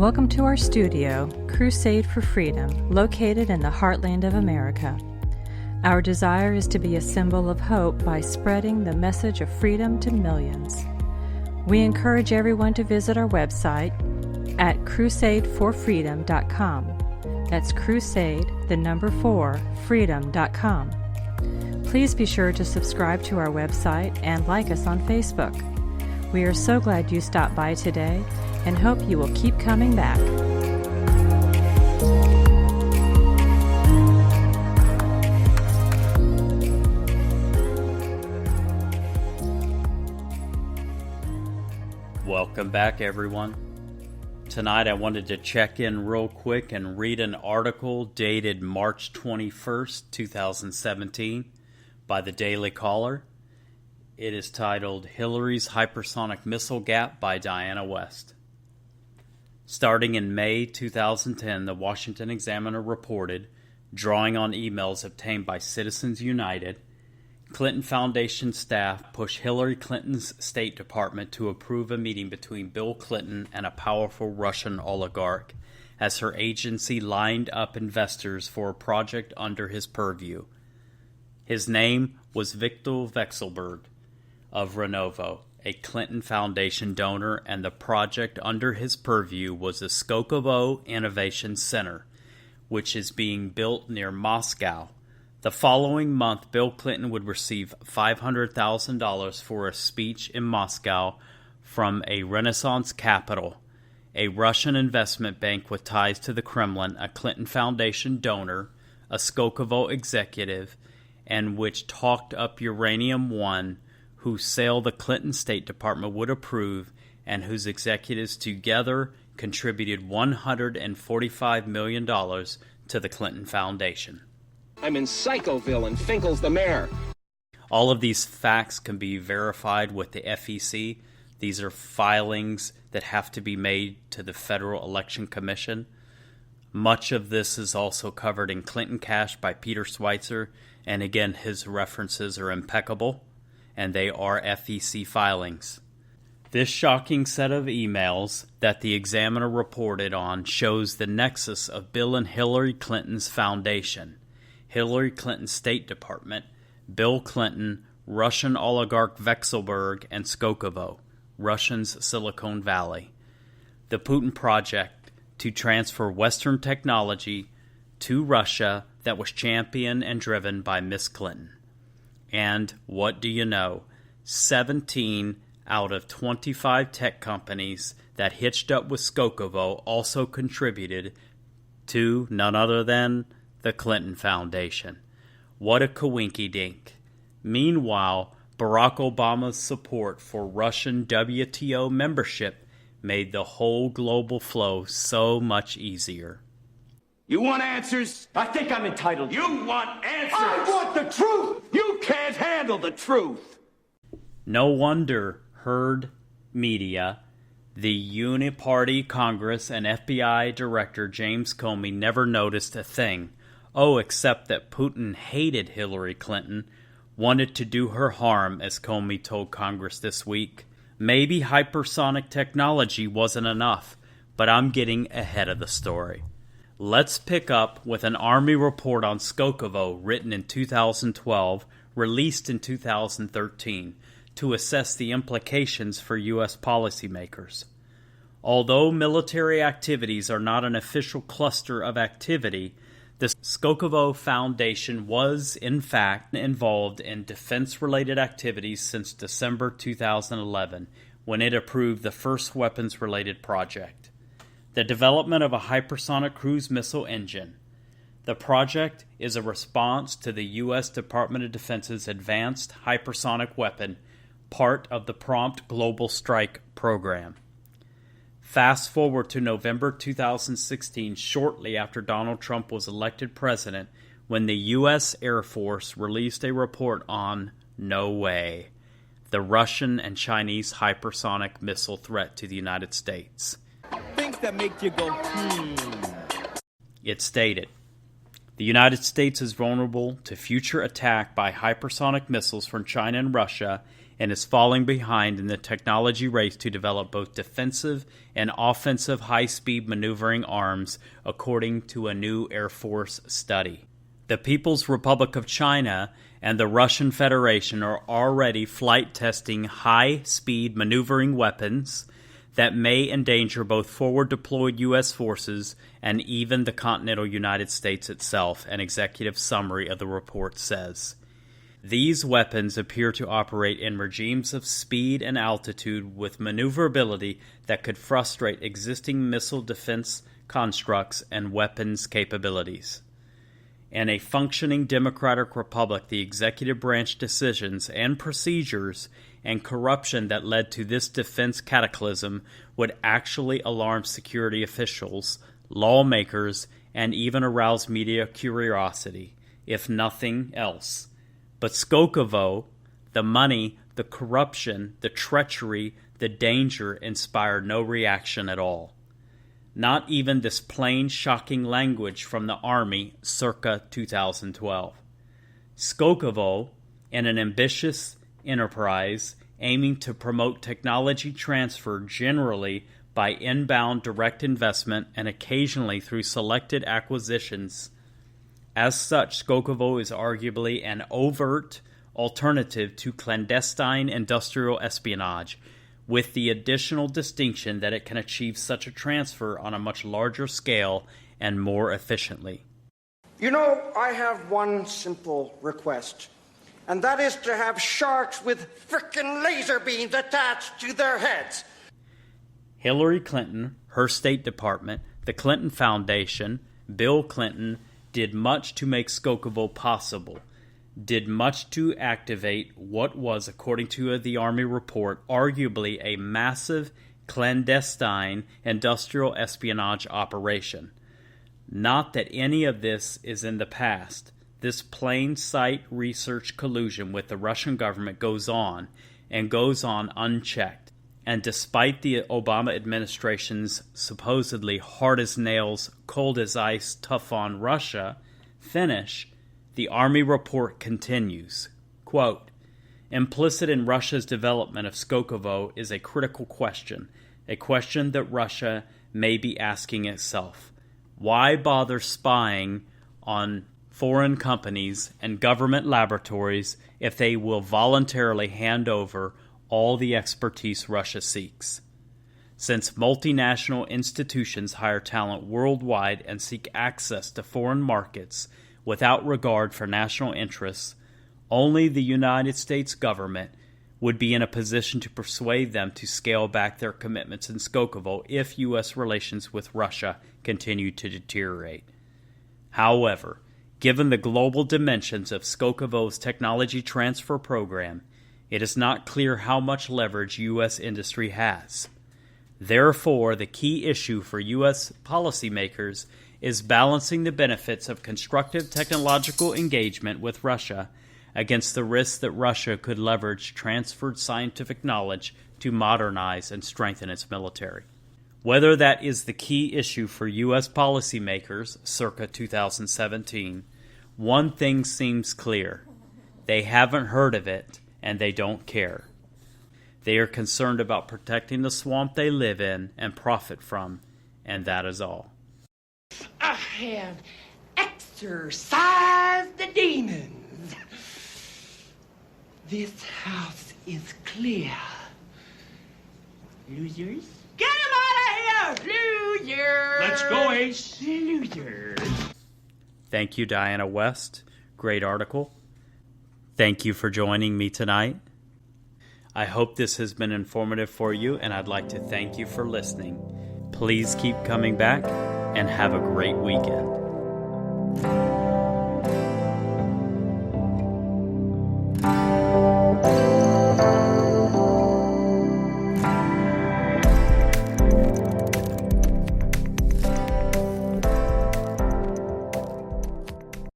Welcome to our studio, Crusade for Freedom, located in the heartland of America. Our desire is to be a symbol of hope by spreading the message of freedom to millions. We encourage everyone to visit our website at crusadeforfreedom.com. That's crusade, the number 4, freedom.com. Please be sure to subscribe to our website and like us on Facebook. We are so glad you stopped by today and hope you will keep coming back. Welcome back, everyone. Tonight I wanted to check in real quick and read an article dated March 21st, 2017 by the Daily Caller. It is titled Hillary's Hypersonic Missile Gap by Diana West. Starting in May 2010, the Washington Examiner reported, drawing on emails obtained by Citizens United, Clinton Foundation staff pushed Hillary Clinton's State Department to approve a meeting between Bill Clinton and a powerful Russian oligarch as her agency lined up investors for a project under his purview. His name was Viktor Vekselberg of Renovo, a Clinton Foundation donor, and the project under his purview was the Skolkovo Innovation Center, which is being built near Moscow. The following month, Bill Clinton would receive $500,000 for a speech in Moscow from a Renaissance Capital, a Russian investment bank with ties to the Kremlin, a Clinton Foundation donor, a Skolkovo executive, and which talked up Uranium One, whose sale the Clinton State Department would approve, and whose executives together contributed $145 million to the Clinton Foundation. I'm in Psychoville and Finkel's the mayor. All of these facts can be verified with the FEC. These are filings that have to be made to the Federal Election Commission. Much of this is also covered in Clinton Cash by Peter Schweitzer, and again, his references are impeccable, and they are FEC filings. This shocking set of emails that the Examiner reported on shows the nexus of Bill and Hillary Clinton's foundation, Hillary Clinton's State Department, Bill Clinton, Russian oligarch Vekselberg, and Skolkovo, Russia's Silicon Valley. The Putin project to transfer Western technology to Russia that was championed and driven by Miss Clinton. And what do you know? 17 out of 25 tech companies that hitched up with Skolkovo also contributed to none other than the Clinton Foundation. What a coinky-dink. Meanwhile, Barack Obama's support for Russian WTO membership made the whole global flow so much easier. You want answers? I think I'm entitled. You want answers? I want the truth! You can't handle the truth! No wonder Herd Media, the Uniparty Congress, and FBI Director James Comey never noticed a thing. Oh, except that Putin hated Hillary Clinton, wanted to do her harm, as Comey told Congress this week. Maybe hypersonic technology wasn't enough, but I'm getting ahead of the story. Let's pick up with an Army report on Skolkovo written in 2012, released in 2013, to assess the implications for U.S. policymakers. Although military activities are not an official cluster of activity, the Skolkovo Foundation was, in fact, involved in defense-related activities since December 2011, when it approved the first weapons-related project, the development of a hypersonic cruise missile engine. The project is a response to the U.S. Department of Defense's Advanced Hypersonic Weapon, part of the Prompt Global Strike program. Fast forward to November 2016, shortly after Donald Trump was elected president, when the U.S. Air Force released a report on No Way, the Russian and Chinese hypersonic missile threat to the United States. Things that make you go, It stated, the United States is vulnerable to future attack by hypersonic missiles from China and Russia, and is falling behind in the technology race to develop both defensive and offensive high-speed maneuvering arms, according to a new Air Force study. The People's Republic of China and the Russian Federation are already flight testing high-speed maneuvering weapons that may endanger both forward-deployed U.S. forces and even the continental United States itself, an executive summary of the report says. These weapons appear to operate in regimes of speed and altitude with maneuverability that could frustrate existing missile defense constructs and weapons capabilities. In a functioning democratic republic, the executive branch decisions and procedures and corruption that led to this defense cataclysm would actually alarm security officials, lawmakers, and even arouse media curiosity, if nothing else. But Skolkovo, the money, the corruption, the treachery, the danger inspired no reaction at all. Not even this plain, shocking language from the Army circa 2012. Skolkovo, in an ambitious enterprise aiming to promote technology transfer generally by inbound direct investment and occasionally through selected acquisitions. As such, Skolkovo is arguably an overt alternative to clandestine industrial espionage, with the additional distinction that it can achieve such a transfer on a much larger scale and more efficiently. You know, I have one simple request, and that is to have sharks with frickin' laser beams attached to their heads. Hillary Clinton, her State Department, the Clinton Foundation, Bill Clinton did much to make Skolkovo possible, did much to activate what was, according to the Army report, arguably a massive clandestine industrial espionage operation. Not that any of this is in the past. This plain sight research collusion with the Russian government goes on, and goes on unchecked. And despite the Obama administration's supposedly hard as nails, cold as ice, tough on Russia finish, the Army report continues. Quote, implicit in Russia's development of Skolkovo is a critical question, a question that Russia may be asking itself. Why bother spying on foreign companies and government laboratories if they will voluntarily hand over all the expertise Russia seeks? Since multinational institutions hire talent worldwide and seek access to foreign markets without regard for national interests, only the United States government would be in a position to persuade them to scale back their commitments in Skolkovo if U.S. relations with Russia continue to deteriorate. However, given the global dimensions of Skolkovo's technology transfer program, it is not clear how much leverage U.S. industry has. Therefore, the key issue for U.S. policymakers is balancing the benefits of constructive technological engagement with Russia against the risks that Russia could leverage transferred scientific knowledge to modernize and strengthen its military. Whether that is the key issue for U.S. policymakers circa 2017, one thing seems clear. They haven't heard of it, and they don't care. They are concerned about protecting the swamp they live in and profit from, and that is all. I have exorcised the demons. This house is clear. Losers? Get him out of here! Losers! Let's go, Ace. Losers. Thank you, Diana West. Great article. Thank you for joining me tonight. I hope this has been informative for you, and I'd like to thank you for listening. Please keep coming back, and have a great weekend.